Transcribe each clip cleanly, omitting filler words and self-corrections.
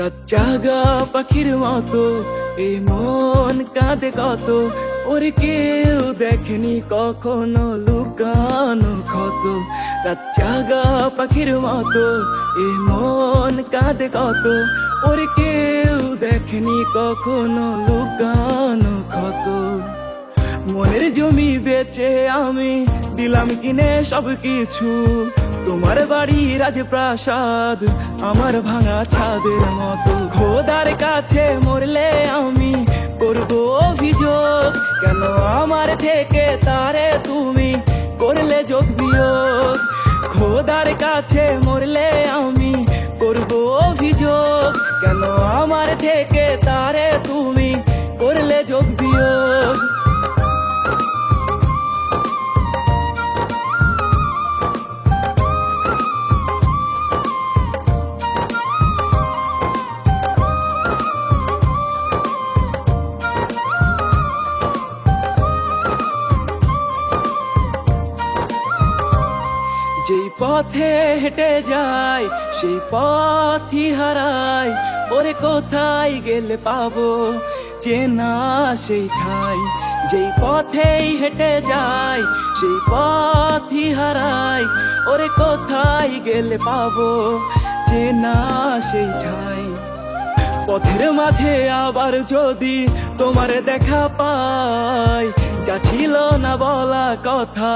রাত জাগা পাখির মতো এই মন কাঁদে কত, ওরে কেউ দেখেনি কখনো লুকানো ক্ষত। রাত জাগা পাখির মতো এই মন কাঁদে কত, ওরে কেউ দেখেনি কখনো লুকানো ক্ষত। মনের জমি বেচে আমি দিলাম কিনে সবকিছু, তোমার বাড়ি রাজপ্রাসাদ আমার ভাঙা ছাদের মতো। খোদার কাছে মরলে আমি করব অভিযোগ, কেন আমার থেকে তারে তুমি করলে যোগ বিয়োগ। খোদার কাছে মরলে আমি করব অভিযোগ, কেন আমার থেকে তারে তুমি করলে যোগ বিয়োগ। যেই পথে হেঁটে যায় সেই পথই হারাই, ওরে কোথায় গেলে পাবো চেনা সেই ঠাই। যেই পথেই হেঁটে যায় সেই পথই হারাই, ওরে কোথায় গেলে পাবো চেনা সেই ঠাই। পথের মাঝে আবার যদি তোমার দেখা পাই, যা ছিল না বলা কথা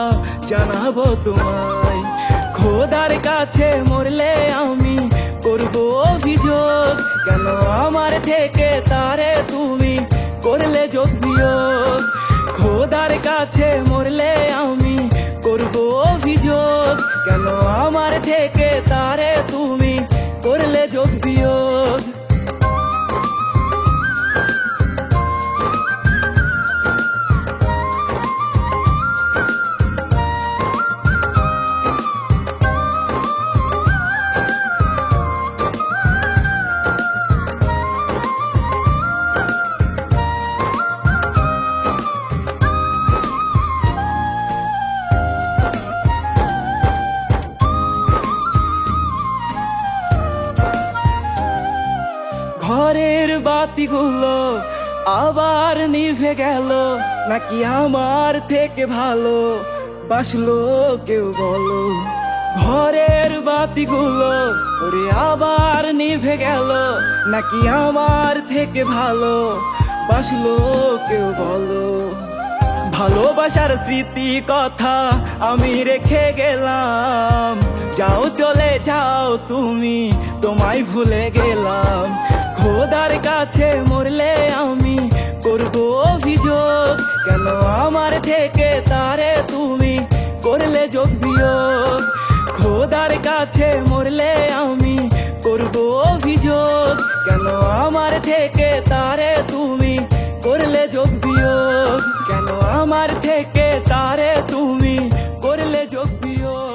জানাবো তোমায়। খোদার কাছে মরলে আমি করব অভিযোগ, কেন আমার থেকে তারে তুমি করলে যোগ বিয়োগ। খোদার কাছে মরলে আমি করব অভিযোগ, কেন আমার থেকে তারে তুমি করলে যোগ বিয়োগ। ঘরের বাতিগুলো আবার নিভে গেল, নাকি আমার থেকে ভালো বাসলো কেউ বলো। ঘরের বাতিগুলো ওরে আবার নিভে গেল, নাকি আমার থেকে ভালো বাসলো কেউ বলো। ভালোবাসার স্মৃতি কথা আমি রেখে গেলাম, যাও চলে যাও তুমি তোমায় ভুলে গেলাম। খোদার কাছে মরলে আমি করব অভিযোগ, কেন আমার থেকে তারে তুমি করলে যোগ বিয়োগ। খোদার কাছে মরলে আমি করব অভিযোগ, কেন আমার থেকে তারে তুমি করলে যোগ বিয়োগ। কেন আমার থেকে তারে তুমি করলে যোগ বিয়োগ।